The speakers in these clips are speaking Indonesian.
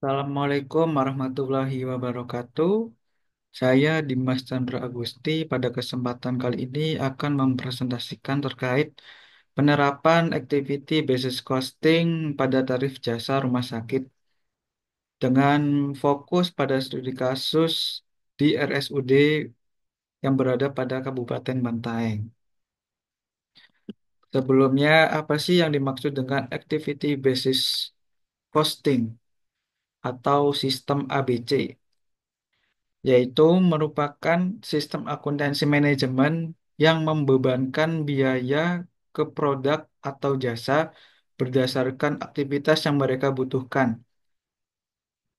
Assalamualaikum warahmatullahi wabarakatuh. Saya Dimas Chandra Agusti. Pada kesempatan kali ini akan mempresentasikan terkait penerapan activity basis costing pada tarif jasa rumah sakit dengan fokus pada studi kasus di RSUD yang berada pada Kabupaten Bantaeng. Sebelumnya, apa sih yang dimaksud dengan activity basis costing atau sistem ABC? Yaitu merupakan sistem akuntansi manajemen yang membebankan biaya ke produk atau jasa berdasarkan aktivitas yang mereka butuhkan.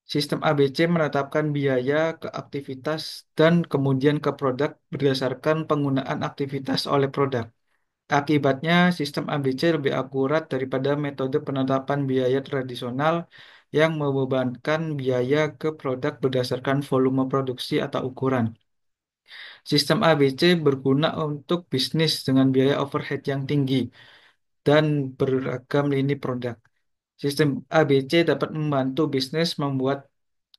Sistem ABC menetapkan biaya ke aktivitas dan kemudian ke produk berdasarkan penggunaan aktivitas oleh produk. Akibatnya, sistem ABC lebih akurat daripada metode penetapan biaya tradisional yang membebankan biaya ke produk berdasarkan volume produksi atau ukuran. Sistem ABC berguna untuk bisnis dengan biaya overhead yang tinggi dan beragam lini produk. Sistem ABC dapat membantu bisnis membuat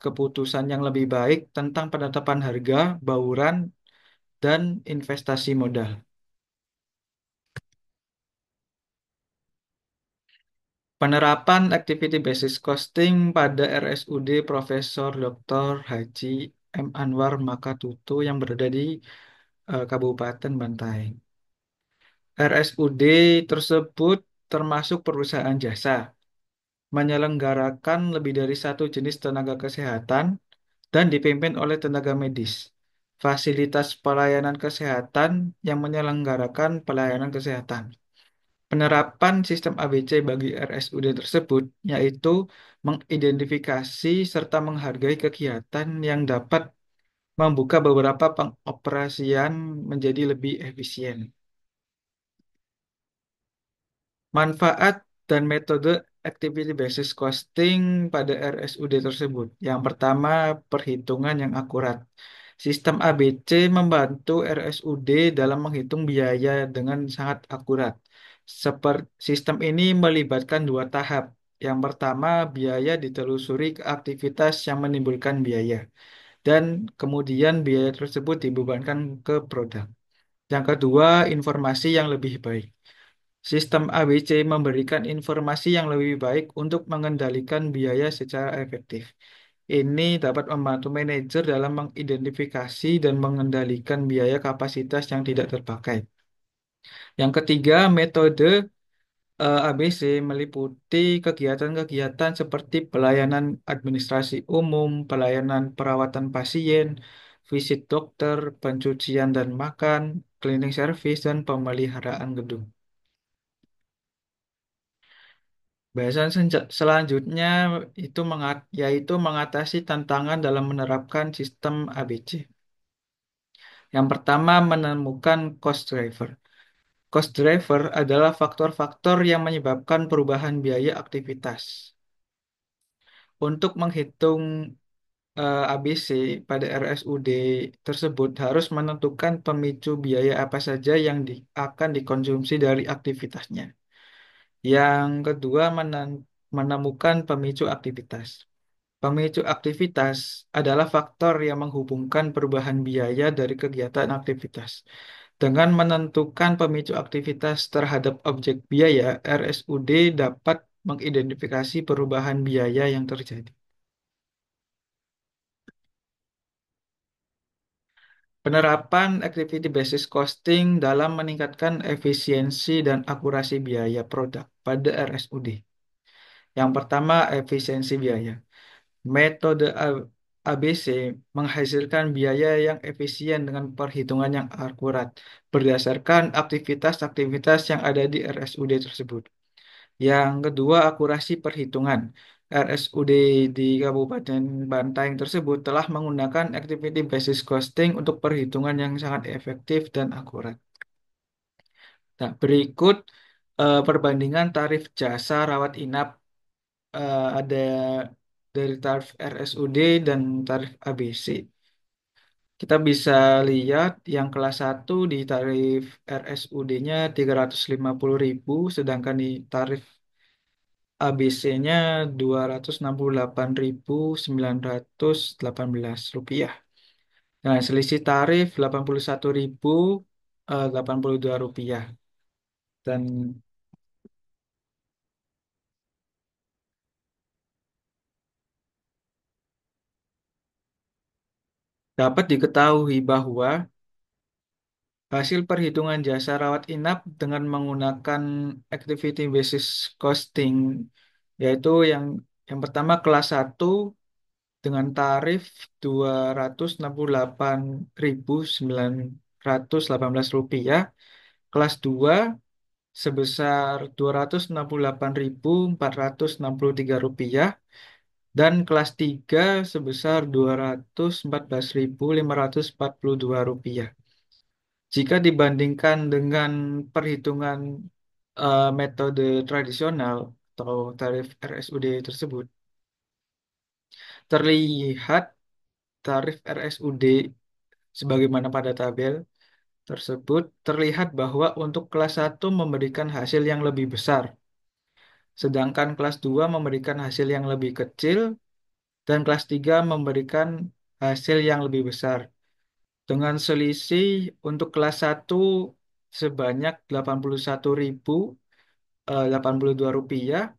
keputusan yang lebih baik tentang penetapan harga, bauran, dan investasi modal. Penerapan Activity Basis Costing pada RSUD Profesor Dr. Haji M. Anwar Makatutu yang berada di Kabupaten Bantaeng. RSUD tersebut termasuk perusahaan jasa, menyelenggarakan lebih dari satu jenis tenaga kesehatan dan dipimpin oleh tenaga medis. Fasilitas pelayanan kesehatan yang menyelenggarakan pelayanan kesehatan. Penerapan sistem ABC bagi RSUD tersebut yaitu mengidentifikasi serta menghargai kegiatan yang dapat membuka beberapa pengoperasian menjadi lebih efisien. Manfaat dan metode activity basis costing pada RSUD tersebut. Yang pertama, perhitungan yang akurat. Sistem ABC membantu RSUD dalam menghitung biaya dengan sangat akurat. Seperti sistem ini melibatkan dua tahap. Yang pertama, biaya ditelusuri ke aktivitas yang menimbulkan biaya, dan kemudian biaya tersebut dibebankan ke produk. Yang kedua, informasi yang lebih baik. Sistem ABC memberikan informasi yang lebih baik untuk mengendalikan biaya secara efektif. Ini dapat membantu manajer dalam mengidentifikasi dan mengendalikan biaya kapasitas yang tidak terpakai. Yang ketiga, metode ABC meliputi kegiatan-kegiatan seperti pelayanan administrasi umum, pelayanan perawatan pasien, visit dokter, pencucian dan makan, cleaning service, dan pemeliharaan gedung. Bahasan selanjutnya yaitu mengatasi tantangan dalam menerapkan sistem ABC. Yang pertama, menemukan cost driver. Cost driver adalah faktor-faktor yang menyebabkan perubahan biaya aktivitas. Untuk menghitung ABC pada RSUD tersebut harus menentukan pemicu biaya apa saja yang akan dikonsumsi dari aktivitasnya. Yang kedua, menemukan pemicu aktivitas. Pemicu aktivitas adalah faktor yang menghubungkan perubahan biaya dari kegiatan aktivitas. Dengan menentukan pemicu aktivitas terhadap objek biaya, RSUD dapat mengidentifikasi perubahan biaya yang terjadi. Penerapan activity basis costing dalam meningkatkan efisiensi dan akurasi biaya produk pada RSUD. Yang pertama, efisiensi biaya. Metode ABC menghasilkan biaya yang efisien dengan perhitungan yang akurat berdasarkan aktivitas-aktivitas yang ada di RSUD tersebut. Yang kedua, akurasi perhitungan. RSUD di Kabupaten Bantaeng tersebut telah menggunakan activity basis costing untuk perhitungan yang sangat efektif dan akurat. Nah, berikut perbandingan tarif jasa rawat inap ada dari tarif RSUD dan tarif ABC. Kita bisa lihat yang kelas satu di tarif RSUD-nya 350.000, sedangkan di tarif ABC-nya Rp268.918. Nah, selisih tarif Rp81.082. Dan dapat diketahui bahwa hasil perhitungan jasa rawat inap dengan menggunakan activity basis costing, yaitu yang pertama kelas satu dengan tarif Rp268.918, kelas 2 sebesar Rp268.463, dan kelas 3 sebesar Rp214.542. Jika dibandingkan dengan perhitungan metode tradisional atau tarif RSUD tersebut, terlihat tarif RSUD sebagaimana pada tabel tersebut terlihat bahwa untuk kelas satu memberikan hasil yang lebih besar, sedangkan kelas 2 memberikan hasil yang lebih kecil, dan kelas 3 memberikan hasil yang lebih besar. Dengan selisih untuk kelas satu sebanyak 81.082 rupiah,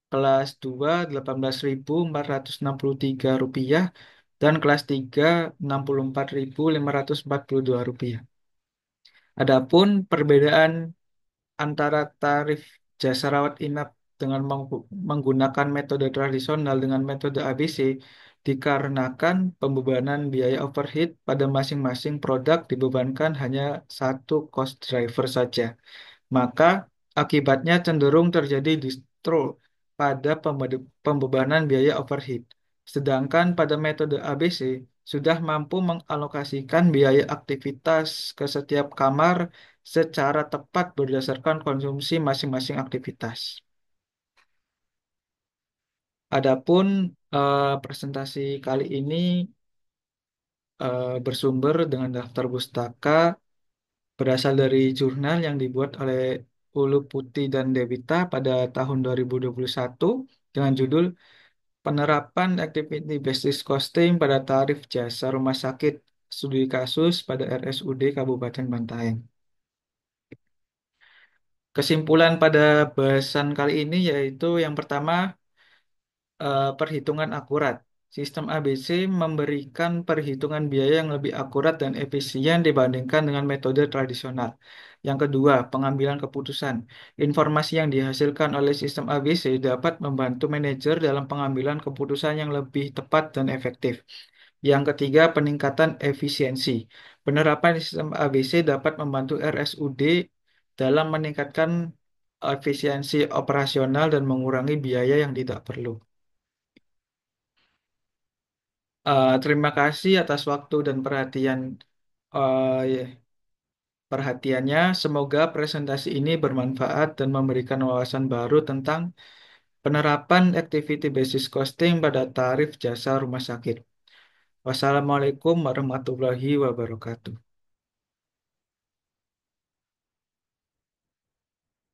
kelas 2 18.463 rupiah, dan kelas 3 64.542 rupiah. Adapun perbedaan antara tarif jasa rawat inap dengan menggunakan metode tradisional dengan metode ABC dikarenakan pembebanan biaya overhead pada masing-masing produk dibebankan hanya satu cost driver saja. Maka akibatnya cenderung terjadi distro pada pembebanan biaya overhead. Sedangkan pada metode ABC sudah mampu mengalokasikan biaya aktivitas ke setiap kamar secara tepat berdasarkan konsumsi masing-masing aktivitas. Adapun presentasi kali ini bersumber dengan daftar pustaka berasal dari jurnal yang dibuat oleh Ulu Putih dan Dewita pada tahun 2021 dengan judul Penerapan Activity Basis Costing pada Tarif Jasa Rumah Sakit Studi Kasus pada RSUD Kabupaten Bantaeng. Kesimpulan pada bahasan kali ini yaitu yang pertama, perhitungan akurat. Sistem ABC memberikan perhitungan biaya yang lebih akurat dan efisien dibandingkan dengan metode tradisional. Yang kedua, pengambilan keputusan. Informasi yang dihasilkan oleh sistem ABC dapat membantu manajer dalam pengambilan keputusan yang lebih tepat dan efektif. Yang ketiga, peningkatan efisiensi. Penerapan sistem ABC dapat membantu RSUD dalam meningkatkan efisiensi operasional dan mengurangi biaya yang tidak perlu. Terima kasih atas waktu dan ya, perhatiannya. Semoga presentasi ini bermanfaat dan memberikan wawasan baru tentang penerapan activity basis costing pada tarif jasa rumah sakit. Wassalamualaikum warahmatullahi wabarakatuh.